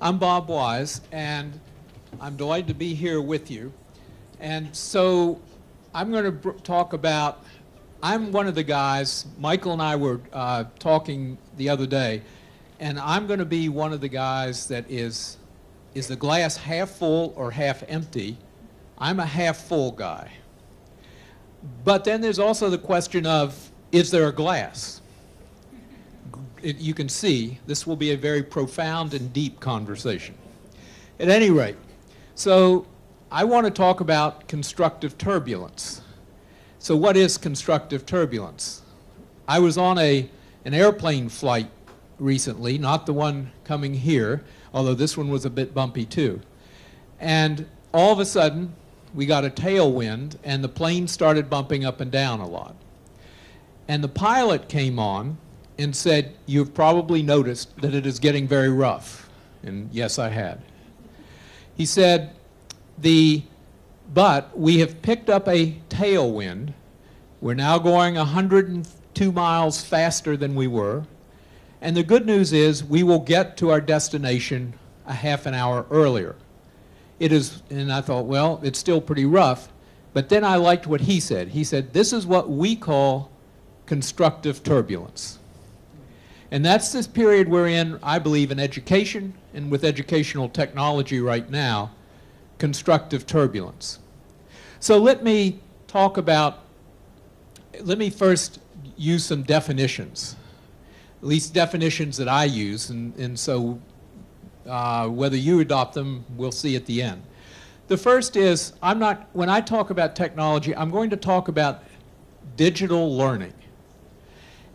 I'm Bob Wise, and I'm delighted to be here with you. And so I'm going to talk about, I'm one of the guys, Michael and I were talking the other day, and I'm going to be one of the guys that is the glass half full or half empty? I'm a half full guy. But then there's also the question of, is there a glass? You can see this will be a very profound and deep conversation. At any rate, so I want to talk about constructive turbulence. So what is constructive turbulence? I was on an airplane flight recently, not the one coming here, although this one was a bit bumpy too. And all of a sudden, we got a tailwind, and the plane started bumping up and down a lot. And the pilot came on and said, "You've probably noticed that it is getting very rough." And yes, I had. He said, but we have picked up a tailwind. We're now going 102 miles faster than we were. And the good news is we will get to our destination a half an hour earlier. It is, and I thought, well, it's still pretty rough. But then I liked what he said. He said, this is what we call constructive turbulence. And that's this period we're in, I believe, in education and with educational technology right now, constructive turbulence. So let me first use some definitions, at least definitions that I use, and so whether you adopt them, we'll see at the end. The first is, when I talk about technology, I'm going to talk about digital learning.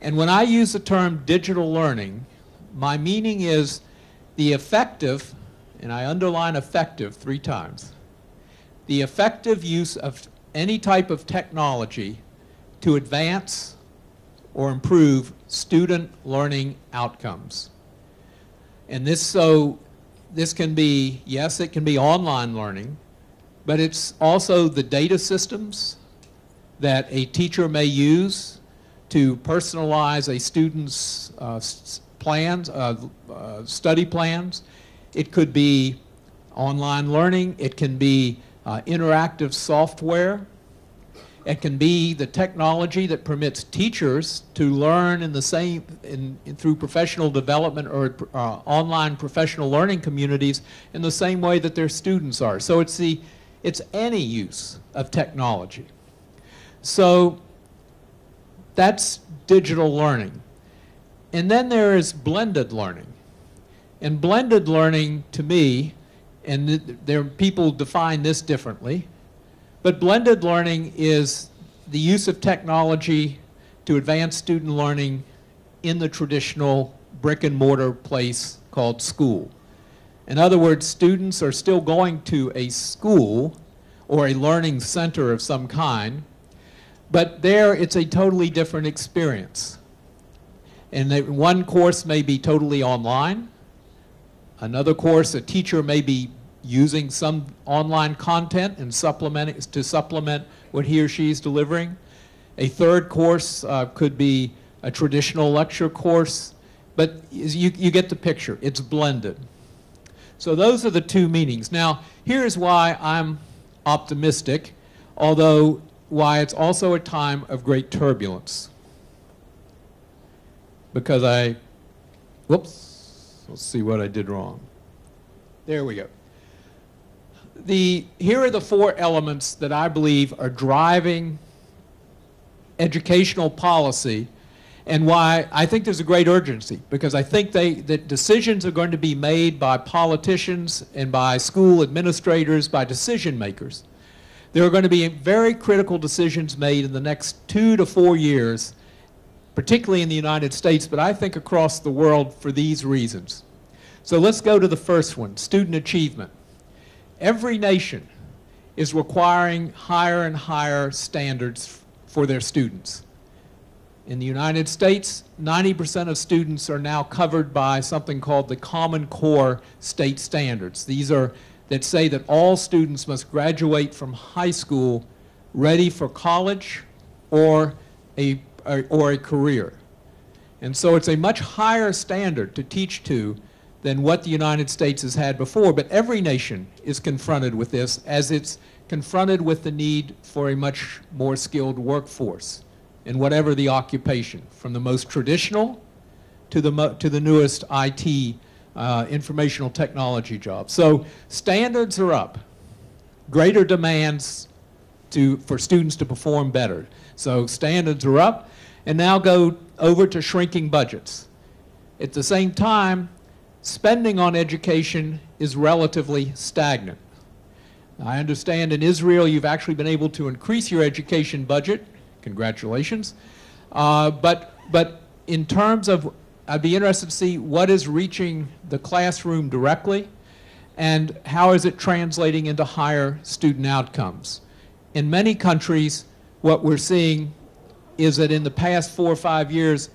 And when I use the term digital learning, my meaning is the effective, and I underline effective 3 times, the effective use of any type of technology to advance or improve student learning outcomes. And this can be, yes, it can be online learning, but it's also the data systems that a teacher may use to personalize a student's study plans. It could be online learning. It can be interactive software. It can be the technology that permits teachers to learn through professional development or online professional learning communities in the same way that their students are. So it's any use of technology. So that's digital learning. And then there is blended learning. And blended learning, to me, and people define this differently, but blended learning is the use of technology to advance student learning in the traditional brick and mortar place called school. In other words, students are still going to a school or a learning center of some kind, but there it's a totally different experience. And one course may be totally online. Another course, a teacher may be using some online content and to supplement what he or she is delivering. A third course could be a traditional lecture course, but you get the picture. It's blended. So those are the 2 meanings. Now, here's why I'm optimistic, although why it's also a time of great turbulence. Because whoops, let's see what I did wrong. There we go. Here are the 4 elements that I believe are driving educational policy and why I think there's a great urgency, because I think that decisions are going to be made by politicians and by school administrators, by decision makers. There are going to be very critical decisions made in the next 2 to 4 years, particularly in the United States, but I think across the world for these reasons. So let's go to the first one, student achievement. Every nation is requiring higher and higher standards for their students. In the United States, 90% of students are now covered by something called the Common Core state standards. These are that say that all students must graduate from high school ready for college or a career. And so it's a much higher standard to teach to than what the United States has had before. But every nation is confronted with this, as it's confronted with the need for a much more skilled workforce in whatever the occupation, from the most traditional to the newest IT, informational technology jobs. So standards are up, greater demands for students to perform better. So standards are up, and now go over to shrinking budgets. At the same time, spending on education is relatively stagnant. I understand in Israel you've actually been able to increase your education budget. Congratulations. But in terms of, I'd be interested to see what is reaching the classroom directly and how is it translating into higher student outcomes. In many countries, what we're seeing is that in the past 4 or 5 years,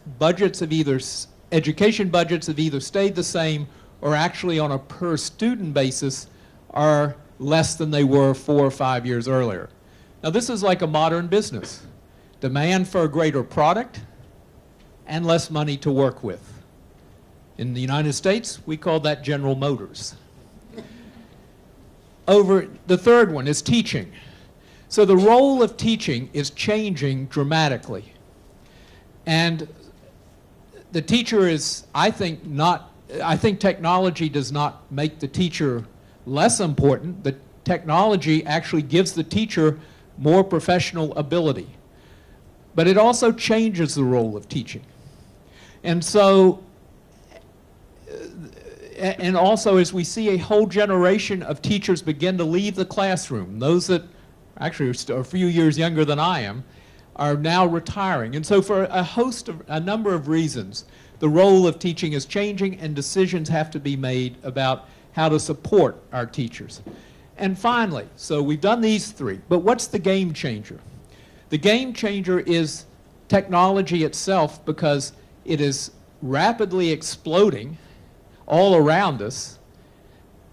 education budgets have either stayed the same or actually on a per student basis are less than they were 4 or 5 years earlier. Now this is like a modern business. Demand for a greater product and less money to work with. In the United States, we call that General Motors. The third one is teaching. So the role of teaching is changing dramatically. And the teacher is, I think technology does not make the teacher less important. The technology actually gives the teacher more professional ability. But it also changes the role of teaching. And so, and also as we see a whole generation of teachers begin to leave the classroom, those that actually are a few years younger than I am, are now retiring. And so for a number of reasons, the role of teaching is changing and decisions have to be made about how to support our teachers. And finally, so we've done these three, but what's the game changer? The game changer is technology itself, because it is rapidly exploding all around us,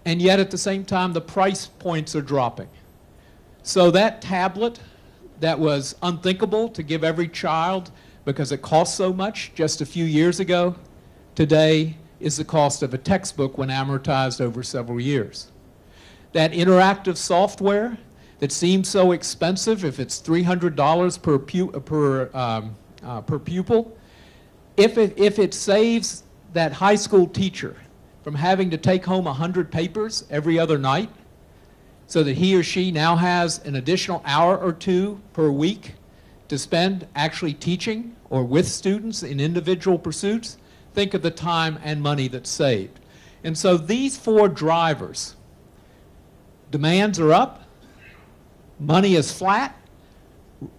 and yet at the same time the price points are dropping. So that tablet that was unthinkable to give every child because it cost so much just a few years ago, today is the cost of a textbook when amortized over several years. That interactive software that seems so expensive, if it's $300 per pupil, if it saves that high school teacher from having to take home 100 papers every other night, so that he or she now has an additional hour or 2 per week to spend actually teaching or with students in individual pursuits, think of the time and money that's saved. And so these 4 drivers, demands are up, money is flat,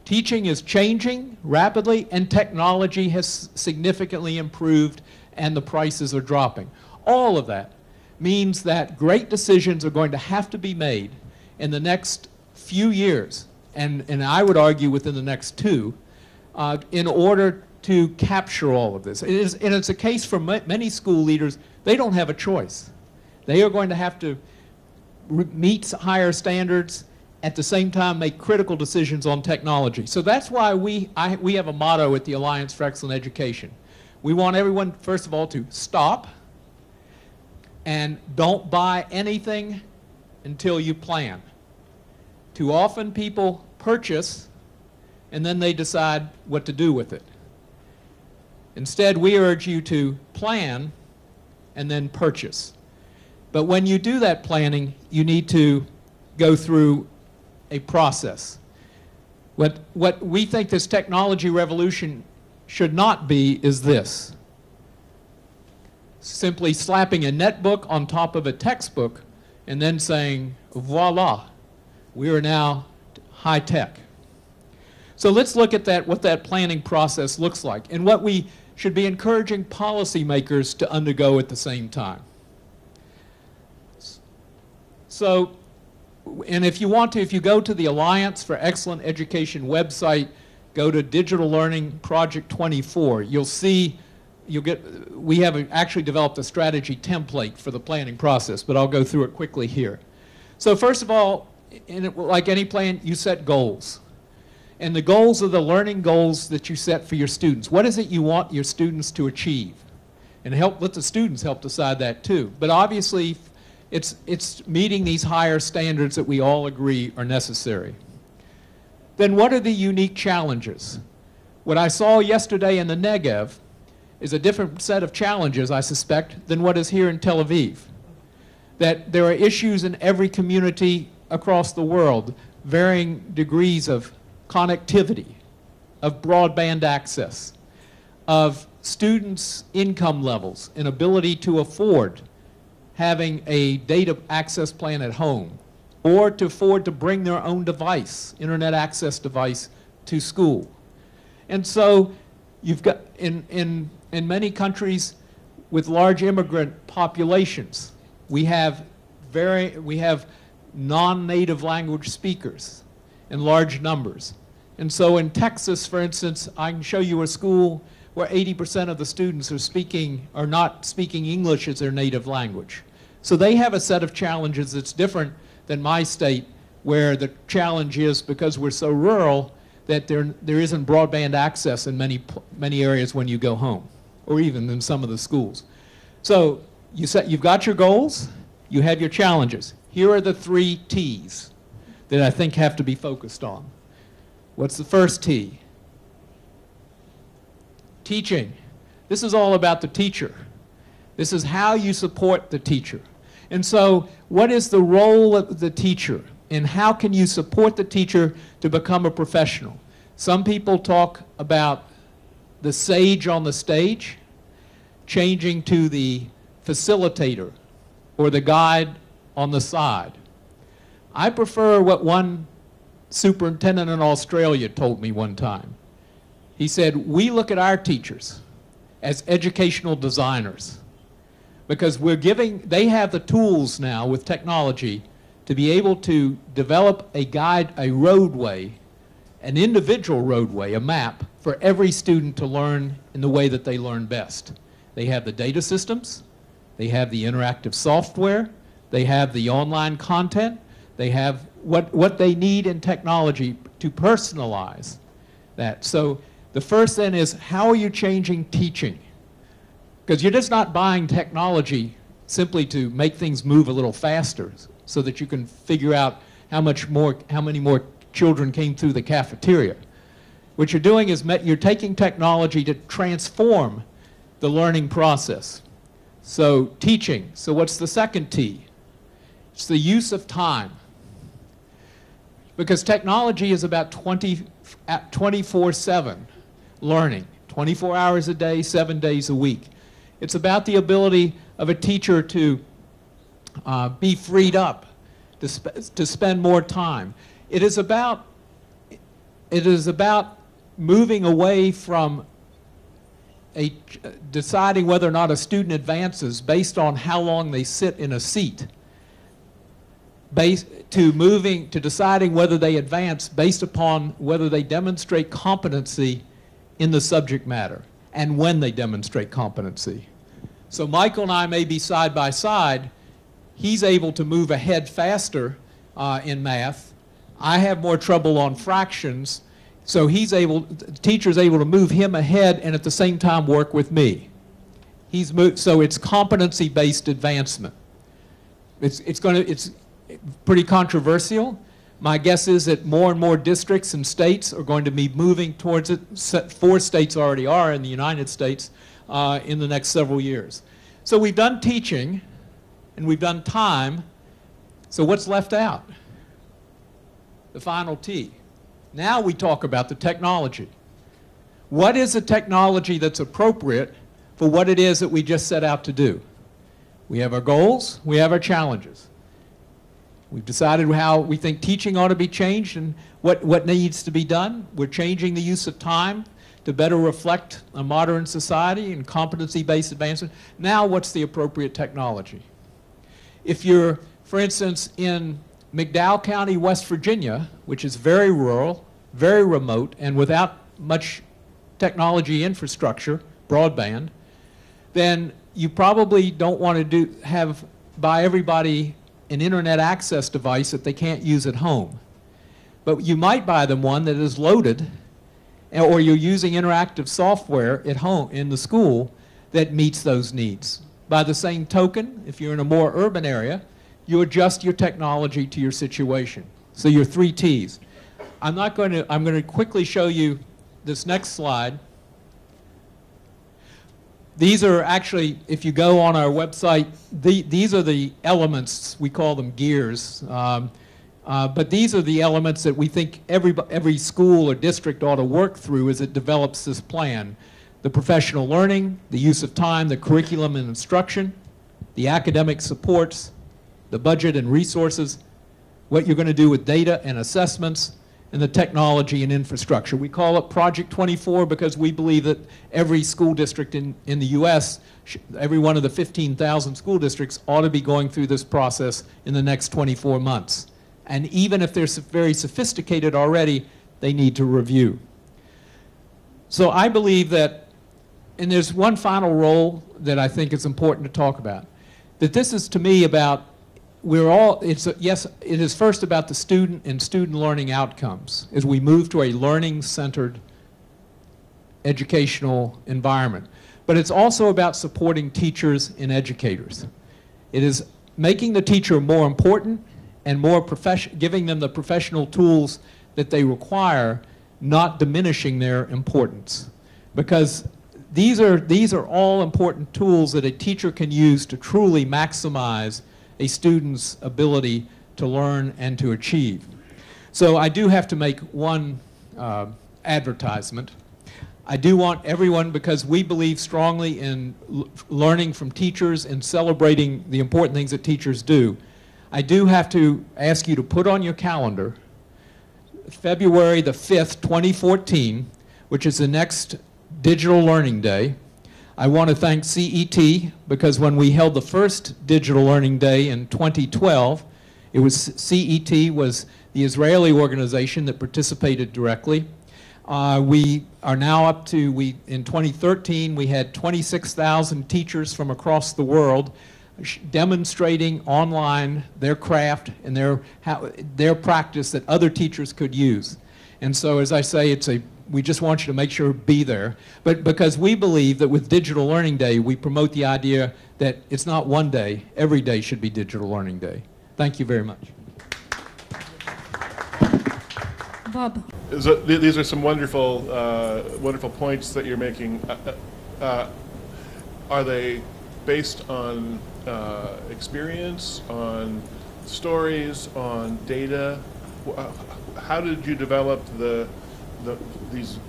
teaching is changing rapidly, and technology has significantly improved and the prices are dropping. All of that means that great decisions are going to have to be made in the next few years, and I would argue within the next 2, in order to capture all of this. And it's a case for many school leaders, they don't have a choice. They are going to have to meet higher standards, at the same time make critical decisions on technology. So that's why we have a motto at the Alliance for Excellent Education. We want everyone, first of all, to stop and don't buy anything until you plan. Too often people purchase and then they decide what to do with it. Instead, we urge you to plan and then purchase. But when you do that planning, you need to go through a process. What we think this technology revolution should not be is this: simply slapping a netbook on top of a textbook and then saying, voila, we are now high tech. So let's look at what that planning process looks like and what we should be encouraging policymakers to undergo at the same time. So, and if you want to, if you go to the Alliance for Excellent Education website, go to Digital Learning Project 24, you'll see, we have actually developed a strategy template for the planning process, but I'll go through it quickly here. So first of all, like any plan, you set goals. And the goals are the learning goals that you set for your students. What is it you want your students to achieve? and let the students help decide that too. But obviously, it's meeting these higher standards that we all agree are necessary. Then what are the unique challenges? What I saw yesterday in the Negev is a different set of challenges, I suspect, than what is here in Tel Aviv. That there are issues in every community across the world, varying degrees of connectivity, of broadband access, of students' income levels and ability to afford having a data access plan at home, or to afford to bring their own device, internet access device, to school. And so you've got, in many countries with large immigrant populations, we have non-native language speakers in large numbers. And so in Texas, for instance, I can show you a school where 80% of the students are not speaking English as their native language. So they have a set of challenges that's different than my state, where the challenge is, because we're so rural, that there isn't broadband access in many areas when you go home, or even in some of the schools. So you've got your goals, you have your challenges. Here are the 3 T's that I think have to be focused on. What's the first T? Teaching. This is all about the teacher. This is how you support the teacher. And so what is the role of the teacher, and how can you support the teacher to become a professional? Some people talk about the sage on the stage changing to the facilitator or the guide on the side. I prefer what one superintendent in Australia told me one time. He said, we look at our teachers as educational designers, because they have the tools now with technology to be able to develop a guide, a roadway, an individual roadway, a map for every student to learn in the way that they learn best. They have the data systems, they have the interactive software, they have the online content, they have what they need in technology to personalize that. So the first then is, how are you changing teaching? Because you're just not buying technology simply to make things move a little faster so that you can figure out how many more children came through the cafeteria. What you're doing is you're taking technology to transform the learning process. So teaching. So what's the second T? It's the use of time. Because technology is about 24/7 learning, 24 hours a day, 7 days a week. It's about the ability of a teacher to be freed up, to spend more time. It is about moving away from deciding whether or not a student advances based on how long they sit in a seat, to deciding whether they advance based upon whether they demonstrate competency in the subject matter and when they demonstrate competency. So Michael and I may be side by side. He's able to move ahead faster in math. I have more trouble on fractions, so the teacher's able to move him ahead and at the same time work with me. So it's competency-based advancement. It's pretty controversial. My guess is that more and more districts and states are going to be moving towards it. 4 states already are in the United States in the next several years. So we've done teaching and we've done time. So what's left out? The final T. Now we talk about the technology. What is the technology that's appropriate for what it is that we just set out to do? We have our goals, we have our challenges. We've decided how we think teaching ought to be changed and what needs to be done. We're changing the use of time to better reflect a modern society and competency-based advancement. Now what's the appropriate technology? If you're, for instance, in McDowell County, West Virginia, which is very rural, very remote, and without much technology infrastructure, broadband, then you probably don't want to buy everybody an internet access device that they can't use at home. But you might buy them one that is loaded, or you're using interactive software at home in the school that meets those needs. By the same token, if you're in a more urban area, you adjust your technology to your situation. So your 3 T's. I'm going to quickly show you this next slide. These are actually, if you go on our website, these are the elements, we call them gears. But these are the elements that we think every school or district ought to work through as it develops this plan. The professional learning, the use of time, the curriculum and instruction, the academic supports, the budget and resources, what you're going to do with data and assessments, and the technology and infrastructure. We call it Project 24 because we believe that every school district in the U.S., every one of the 15,000 school districts ought to be going through this process in the next 24 months. And even if they're very sophisticated already, they need to review. So I believe that, and there's one final role that I think is important to talk about, that this is to me about yes, it is first about the student and student learning outcomes as we move to a learning-centered educational environment. But it's also about supporting teachers and educators. It is making the teacher more important and giving them the professional tools that they require, not diminishing their importance. Because these are all important tools that a teacher can use to truly maximize a student's ability to learn and to achieve. So I do have to make one advertisement. I do want everyone, because we believe strongly in learning from teachers and celebrating the important things that teachers do, I do have to ask you to put on your calendar February the 5th, 2014, which is the next Digital Learning Day. I want to thank CET because when we held the first Digital Learning Day in 2012, it was CET was the Israeli organization that participated directly. We are now up to, in 2013, we had 26,000 teachers from across the world demonstrating online their craft and their practice that other teachers could use. And so, as I say, we just want you to make sure be there. But because we believe that with Digital Learning Day, we promote the idea that it's not one day, every day should be Digital Learning Day. Thank you very much. Bob. These are some wonderful, wonderful points that you're making. Are they based on experience, on stories, on data? How did you develop the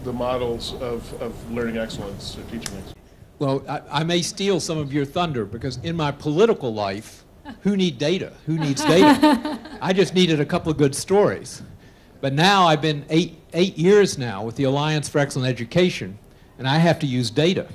models of learning excellence or teaching excellence? Well, I may steal some of your thunder because in my political life, who needs data? Who needs data? I just needed a couple of good stories. But now I've been eight years now with the Alliance for Excellent Education, and I have to use data.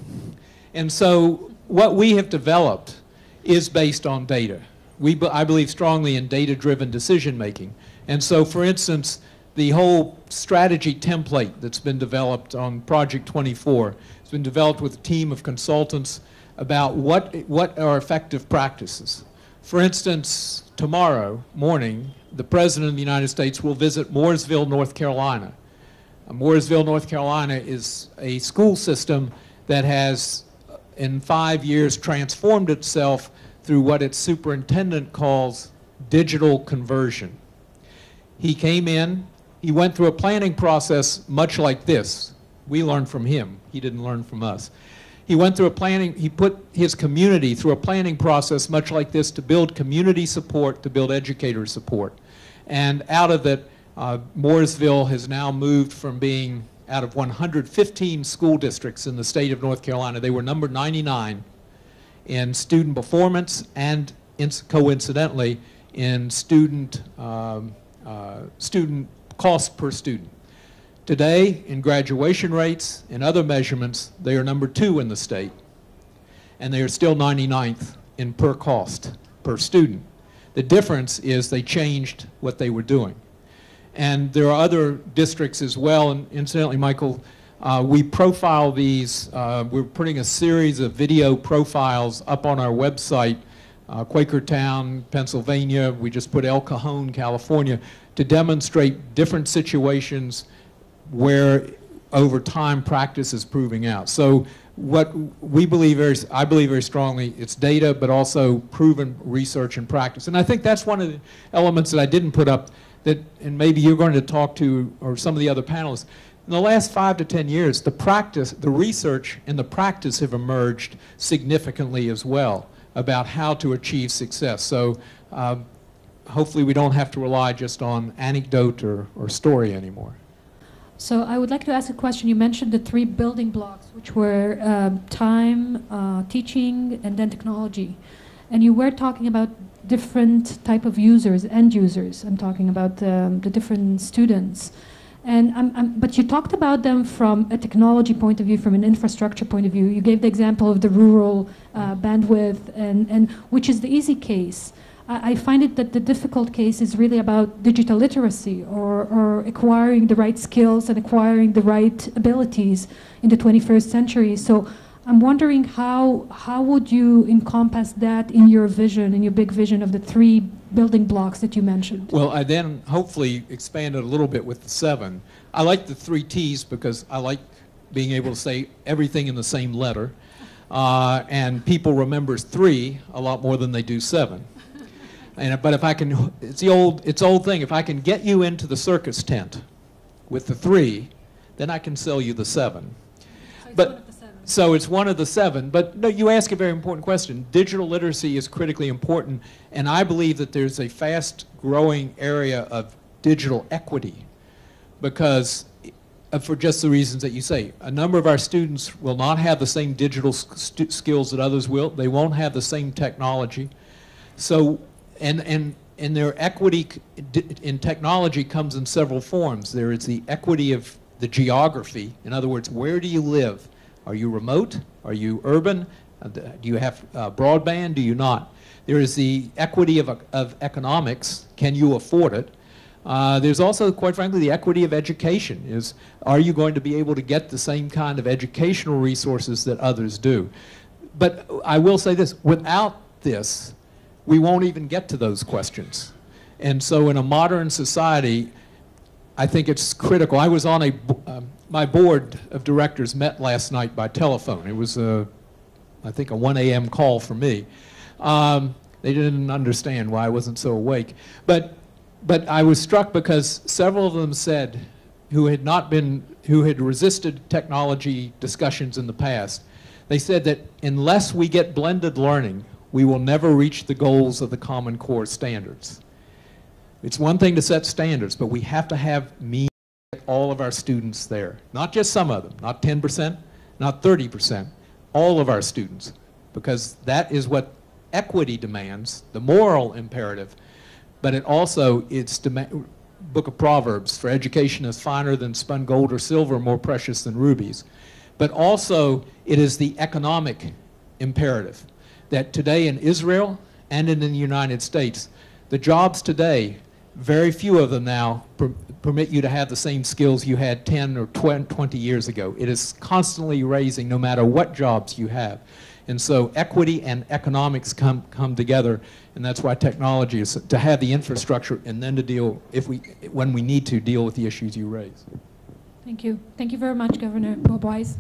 And so what we have developed is based on data. I believe strongly in data-driven decision-making. And so, for instance, the whole strategy template that's been developed on Project 24 has been developed with a team of consultants about what are effective practices. For instance, tomorrow morning, the President of the United States will visit Mooresville, North Carolina. Mooresville, North Carolina is a school system that has, in 5 years, transformed itself through what its superintendent calls digital conversion. He came in, he went through a planning process much like this. We learned from him. He didn't learn from us. He went through he put his community through a planning process much like this to build community support, to build educator support. And out of it, Mooresville has now moved from being out of 115 school districts in the state of North Carolina. They were number 99 in student performance and coincidentally in student cost per student. Today, in graduation rates and other measurements, they are number 2 in the state, and they are still 99th in per cost per student. The difference is they changed what they were doing. And there are other districts as well, and incidentally, Michael, we profile these, we're putting a series of video profiles up on our website, Quakertown, Pennsylvania, we just put El Cajon, California, to demonstrate different situations where over time practice is proving out. So what we believe I believe very strongly, it's data, but also proven research and practice. And I think that's one of the elements that I didn't put up that, and maybe you're going to talk to, or some of the other panelists. In the last 5 to 10 years, the practice, the research and the practice have emerged significantly as well about how to achieve success. So hopefully we don't have to rely just on anecdote or story anymore. So I would like to ask a question. You mentioned the 3 building blocks, which were time, teaching, and then technology. And you were talking about different type of users, end users. I'm talking about the different students. And but you talked about them from a technology point of view, from an infrastructure point of view. You gave the example of the rural bandwidth, and which is the easy case. I find it that the difficult case is really about digital literacy or acquiring the right skills and acquiring the right abilities in the 21st century. So I'm wondering how would you encompass that in your vision, in your big vision of the 3 building blocks that you mentioned? Well, I then hopefully expanded a little bit with the 7. I like the 3 T's because I like being able to say everything in the same letter. And people remember 3 a lot more than they do 7. But if I can, it's old thing. If I can get you into the circus tent with the 3, then I can sell you the 7. So it's one of the 7. But no, you ask a very important question. Digital literacy is critically important, and I believe that there's a fast-growing area of digital equity, because for just the reasons that you say, a number of our students will not have the same digital skills that others will. They won't have the same technology. So. And their equity in technology comes in several forms. There is the equity of the geography. In other words, where do you live? Are you remote? Are you urban? Do you have broadband? Do you not? There is the equity of economics. Can you afford it? There's also, quite frankly, the equity of education. Are you going to be able to get the same kind of educational resources that others do? But I will say this, without this, we won't even get to those questions. And so in a modern society, I think it's critical. I was on my board of directors met last night by telephone. It was, I think, a 1 a.m. call for me. They didn't understand why I wasn't so awake. But I was struck because several of them said, who had resisted technology discussions in the past, they said that unless we get blended learning, we will never reach the goals of the Common Core standards. It's one thing to set standards, but we have to have means to get all of our students there. Not just some of them, not 10%, not 30%, all of our students, because that is what equity demands, the moral imperative, but it also, it's Book of Proverbs, for education is finer than spun gold or silver, more precious than rubies. But also, it is the economic imperative that today in Israel and in the United States, the jobs today, very few of them now permit you to have the same skills you had 10 or 20 years ago. It is constantly raising no matter what jobs you have. And so equity and economics come together, and that's why technology is to have the infrastructure and then to deal, when we need to, deal with the issues you raise. Thank you. Thank you very much, Governor Bob Wise.